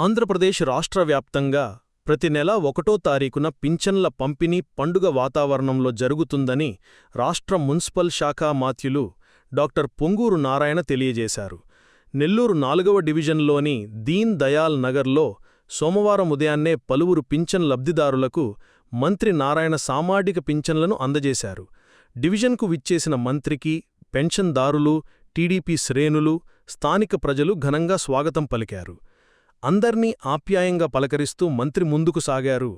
ఆంధ్రప్రదేశ్ రాష్ట్ర వ్యాప్తంగా ప్రతి నెల 1వ తారీఖున పింఛన్ల పంపిణీ పండుగ వాతావరణంలో జరుగుతుందని రాష్ట్ర మున్సిపల్ శాఖ మాత్యులు డాక్టర్ పొంగూరు నారాయణ తెలియజేశారు. నెల్లూరు 4వ డివిజన్లోని దీన్ దయాల్ నగర్లో సోమవారం ఉదయాన్నే పలువురు పింఛన్ లబ్ధిదారులకు మంత్రి నారాయణ సామాజిక పింఛన్లను అందజేశారు. డివిజన్కు విచ్చేసిన మంత్రికి పెన్షన్దారులు, టీడీపీ శ్రేణులు, స్థానిక ప్రజలు ఘనంగా స్వాగతం పలికారు. అందర్నీ ఆప్యాయంగా పలకరిస్తూ మంత్రి ముందుకు సాగారు.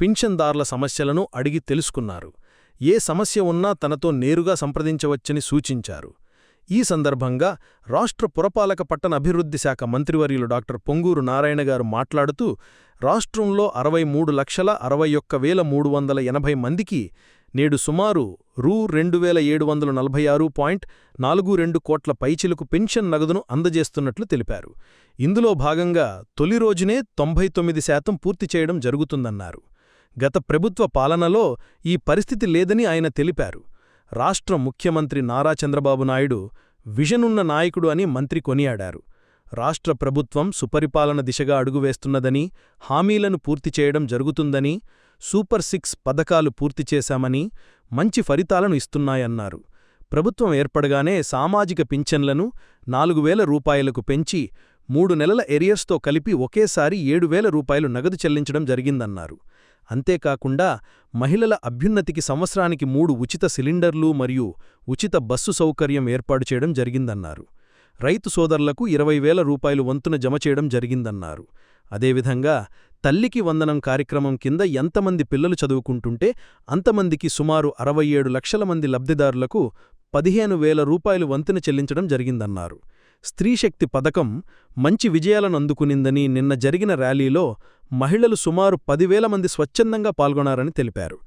పింఛన్దార్ల సమస్యలను అడిగి తెలుసుకున్నారు. ఏ సమస్య ఉన్నా తనతో నేరుగా సంప్రదించవచ్చని సూచించారు. ఈ సందర్భంగా రాష్ట్ర పురపాలక పట్టణ అభివృద్ధి శాఖ మంత్రివర్యులు డాక్టర్ పొంగూరు నారాయణ గారు మాట్లాడుతూ రాష్ట్రంలో 63,61,380 మందికి నేడు సుమారు రూ. 2,746.42 కోట్ల పైచిలుకు పెన్షన్ నగదును అందజేస్తున్నట్లు తెలిపారు. ఇందులో భాగంగా తొలి రోజునే 99% పూర్తి చేయడం జరుగుతుందన్నారు. గత ప్రభుత్వ పాలనలో ఈ పరిస్థితి లేదని ఆయన తెలిపారు. రాష్ట్ర ముఖ్యమంత్రి నారా చంద్రబాబు నాయుడు విజనున్న నాయకుడు అని మంత్రి కొనియాడారు. రాష్ట్ర ప్రభుత్వం సుపరిపాలన దిశగా అడుగువేస్తున్నదని, హామీలను పూర్తి చేయడం జరుగుతుందని, సూపర్ 6 పథకాలు పూర్తి చేశామని, మంచి ఫలితాలను ఇస్తున్నాయన్నారు. ప్రభుత్వం ఏర్పడగానే సామాజిక పింఛన్లను 4,000 రూపాయలకు పెంచి 3 నెలల ఎరియర్స్తో కలిపి ఒకేసారి 7,000 రూపాయలు నగదు చెల్లించడం జరిగిందన్నారు. అంతేకాకుండా మహిళల అభ్యున్నతికి సంవత్సరానికి 3 ఉచిత సిలిండర్లు మరియు ఉచిత బస్సు సౌకర్యం ఏర్పాటు చేయడం జరిగిందన్నారు. రైతు సోదరులకు 20,000 రూపాయలు వంతున జమ చేయడం జరిగిందన్నారు. అదేవిధంగా తల్లికి వందనం కార్యక్రమం కింద ఎంతమంది పిల్లలు చదువుకుంటుంటే అంతమందికి సుమారు 67 లక్షల మంది లబ్ధిదారులకు 15,000 రూపాయలు వంతున చెల్లించడం జరిగిందన్నారు. స్త్రీశక్తి పథకం మంచి విజయాలను అందుకునిందని నిన్న జరిగిన ర్యాలీలో మహిళలు సుమారు 10,000 మంది స్వచ్ఛందంగా పాల్గొన్నారని తెలిపారు.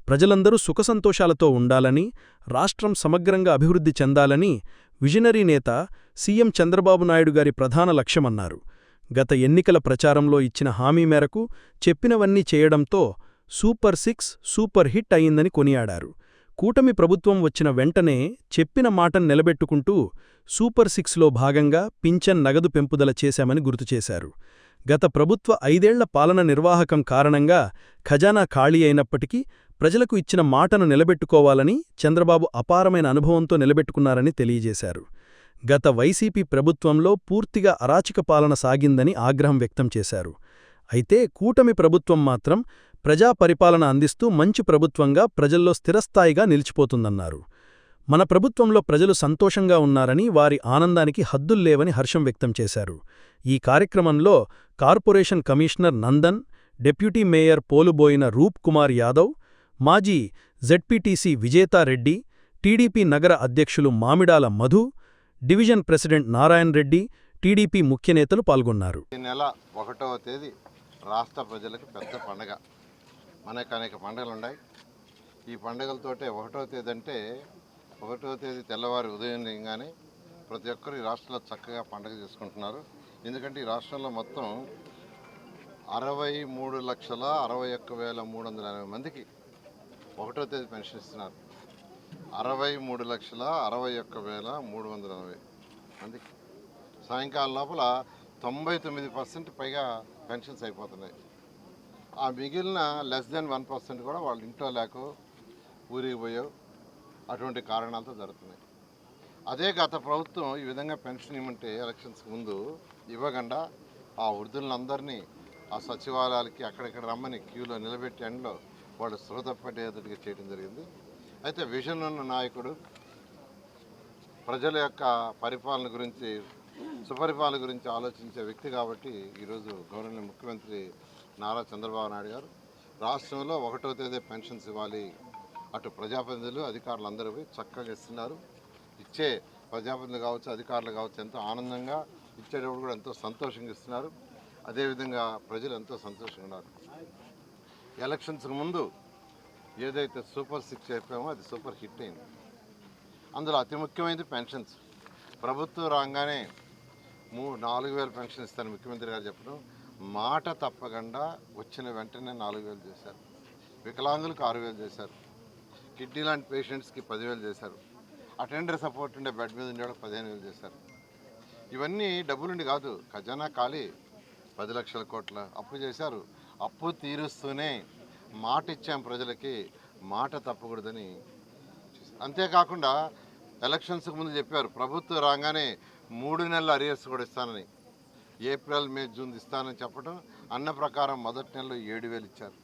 ప్రజలందరూ సుఖసంతోషాలతో ఉండాలని, రాష్ట్రం సమగ్రంగా అభివృద్ధి చెందాలని విజనరీ నేత సీఎం చంద్రబాబు నాయుడు గారి ప్రధాన లక్ష్యమన్నారు. గత ఎన్నికల ప్రచారంలో ఇచ్చిన హామీ మేరకు చెప్పినవన్నీ చేయడంతో సూపర్ 6 సూపర్ హిట్ అయిందని కొనియాడారు. కూటమి ప్రభుత్వం వచ్చిన వెంటనే చెప్పిన మాటను నిలబెట్టుకుంటూ సూపర్ 6లో భాగంగా పింఛన్ నగదు పెంపుదల చేశామని గుర్తుచేశారు. గత ప్రభుత్వ 5 ఏళ్ల పాలన నిర్వాహకం కారణంగా ఖజానా ఖాళీ అయినప్పటికీ ప్రజలకు ఇచ్చిన మాటను నిలబెట్టుకోవాలని చంద్రబాబు అపారమైన అనుభవంతో నిలబెట్టుకున్నారని తెలియజేశారు. గత వైసీపీ ప్రభుత్వంలో పూర్తిగా అరాచక పాలన సాగిందని ఆగ్రహం వ్యక్తం చేశారు. అయితే కూటమి ప్రభుత్వం మాత్రం ప్రజా పరిపాలన అందిస్తూ మంచి ప్రభుత్వంగా ప్రజల్లో స్థిరస్థాయిగా నిలిచిపోతుందన్నారు. మన ప్రభుత్వంలో ప్రజలు సంతోషంగా ఉన్నారని, వారి ఆనందానికి హద్దుల్లేవని హర్షం వ్యక్తం చేశారు. ఈ కార్యక్రమంలో corporation commissioner Nandan, deputy mayor Poluboina Roop Kumar Yadav, మాజీ జెడ్పీటీసీ విజేతారెడ్డి, టీడీపీ నగర అధ్యక్షులు Mamidala Madhu, division president Narayana Reddy, TDP ముఖ్యనేతలు పాల్గొన్నారు. ఈ నెల 1వ తేదీ రాష్ట్ర ప్రజలకు పెద్ద పండగ. మనకు అనేక పండుగలున్నాయి. ఈ పండుగలతోటే 1వ తేదీ అంటే 1వ తేదీ తెల్లవారి ఉదయంగానే ప్రతి ఒక్కరు ఈ రాష్ట్రంలో చక్కగా పండుగ చేసుకుంటున్నారు. ఎందుకంటే ఈ రాష్ట్రంలో మొత్తం 63,61,380 మందికి 1వ తేదీ పెన్షన్ ఇస్తున్నారు. 63,61,380 మందికి సాయంకాలం లోపల 99% పైగా పెన్షన్స్ అయిపోతున్నాయి. ఆ మిగిలిన <1% కూడా వాళ్ళ ఇంట్లో లేక ఊరికి పోయో అటువంటి కారణాలతో జరుగుతున్నాయి. అదే గత ప్రభుత్వం ఈ విధంగా పెన్షన్ ఇవ్వమంటే ఎలక్షన్స్ ముందు ఇవ్వకుండా ఆ వృద్ధులందరినీ ఆ సచివాలయాలకి అక్కడెక్కడ రమ్మని క్యూలో నిలబెట్టి ఎండలో వాళ్ళు శ్రోతపడేటట్టుగా చేయడం జరిగింది. అయితే విజన్ ఉన్న నాయకుడు, ప్రజల యొక్క పరిపాలన గురించి, సుపరిపాలన గురించి ఆలోచించే వ్యక్తి కాబట్టి ఈరోజు గౌరవనీయ ముఖ్యమంత్రి నారా చంద్రబాబు నాయుడు గారు రాష్ట్రంలో 1వ తేదీ పెన్షన్స్ ఇవ్వాలి. అటు ప్రజాప్రతినిధులు, అధికారులు అందరూ చక్కగా ఇస్తున్నారు. ఇచ్చే ప్రజాప్రతినిధులు కావచ్చు, అధికారులు కావచ్చు ఎంతో ఆనందంగా ఇచ్చేటప్పుడు కూడా ఎంతో సంతోషంగా ఇస్తున్నారు. అదేవిధంగా ప్రజలు ఎంతో సంతోషంగా ఉన్నారు. ఎలక్షన్స్కి ముందు ఏదైతే సూపర్ 6 చెప్పామో అది సూపర్ హిట్ అయింది. అందులో అతి ముఖ్యమైనది పెన్షన్స్. ప్రభుత్వం రాగానే 4,000 పెన్షన్ ఇస్తాను ముఖ్యమంత్రి గారు చెప్పడం, మాట తప్పకుండా వచ్చిన వెంటనే 4,000 చేశారు. వికలాంగులకు 6,000 చేశారు. కిడ్నీ లాంటి పేషెంట్స్కి 10,000 చేశారు. అటెండర్ సపోర్ట్ ఉండే బెడ్ మీద ఉండే వాళ్ళకి 15,000 చేశారు. ఇవన్నీ డబ్బులుండి కాదు, ఖజానా ఖాళీ. 10 లక్షల కోట్ల అప్పు చేశారు. అప్పు తీరుస్తూనే మాట ఇచ్చాం ప్రజలకి, మాట తప్పకూడదని. అంతేకాకుండా ఎలక్షన్స్కి ముందు చెప్పారు ప్రభుత్వం రాగానే 3 నెలల అరియర్స్ కూడా ఇస్తానని. ఏప్రిల్ మే జూన్ ఇస్తానని చెప్పడం, అన్న ప్రకారం మొదటి నెలలో 7,000 ఇచ్చారు.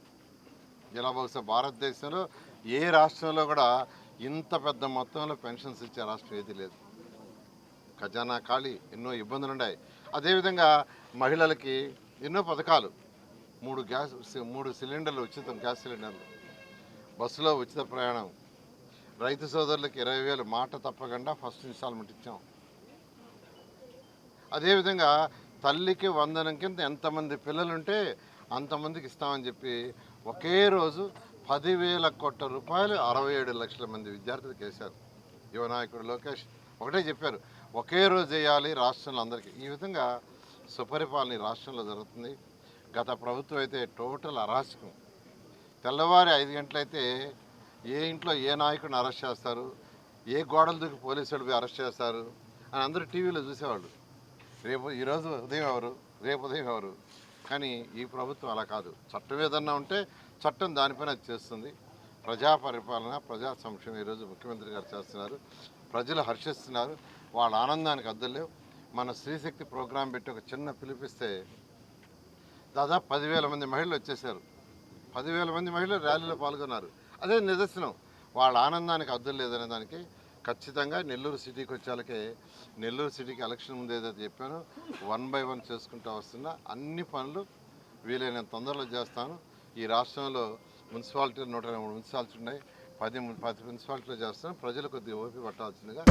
ఇలా బహుశా భారతదేశంలో ఏ రాష్ట్రంలో కూడా ఇంత పెద్ద మొత్తంలో పెన్షన్స్ ఇచ్చే రాష్ట్రం ఏది లేదు. ఖజానా ఖాళీ, ఎన్నో ఇబ్బందులు ఉన్నాయి. అదేవిధంగా మహిళలకి ఎన్నో పథకాలు, 3 సిలిండర్లు ఉచితం, గ్యాస్ సిలిండర్లు, బస్సులో ఉచిత ప్రయాణం, రైతు సోదరులకు 20,000 మాట తప్పకుండా ఫస్ట్ ఇన్స్టాల్మెంట్ ఇచ్చాం. అదేవిధంగా తల్లికి వందనం కింద ఎంతమంది పిల్లలుంటే అంతమందికి ఇస్తామని చెప్పి ఒకే రోజు 10,000 కోట్ల రూపాయలు 67 లక్షల మంది విద్యార్థులకు వేశారు. యువ నాయకుడు లోకేష్ ఒకటే చెప్పారు, ఒకే రోజు చేయాలి రాష్ట్రంలో అందరికీ. ఈ విధంగా సుపరిపాలన ఈ రాష్ట్రంలో జరుగుతుంది. గత ప్రభుత్వం అయితే టోటల్ అరాచకం. తెల్లవారి 5 గంటలైతే ఏ ఇంట్లో ఏ నాయకుడిని అరెస్ట్ చేస్తారు, ఏ గోడలు దూకి పోలీసులు పోయి అరెస్ట్ చేస్తారు అని అందరూ టీవీలో చూసేవాళ్ళు. ఈరోజు ఉదయం ఎవరు, రేపు ఉదయం ఎవరు. కానీ ఈ ప్రభుత్వం అలా కాదు. చట్టం ఏదన్నా ఉంటే చట్టం దానిపైన అది చేస్తుంది. ప్రజా పరిపాలన, ప్రజా సంక్షేమం ఈరోజు ముఖ్యమంత్రి గారు చేస్తున్నారు. ప్రజలు హర్షిస్తున్నారు. వాళ్ళ ఆనందానికి అద్దలేవు. మన స్త్రీశక్తి ప్రోగ్రాం పెట్టి ఒక చిన్న పిలిపిస్తే దాదాపు 10,000 మంది మహిళలు వచ్చేసారు. 10,000 మంది మహిళలు ర్యాలీలో పాల్గొన్నారు. అదే నిదర్శనం. వాళ్ళ ఆనందానికి అద్దం లేదనే దానికి ఖచ్చితంగా నెల్లూరు సిటీకి వచ్చేళ్ళకే, నెల్లూరు సిటీకి ఎలక్షన్ ముందు ఏదైతే చెప్పానో 1 by 1 చేసుకుంటూ వస్తున్నా అన్ని పనులు వీలైనంత తొందరలో చేస్తాను. ఈ రాష్ట్రంలో మున్సిపాలిటీలు 123 మున్సిపాలిటీ ఉన్నాయి. 10 మున్సిపాలిటీలు చేస్తాను. ప్రజలు కొద్దిగా ఓపిక పట్టాల్సిందిగా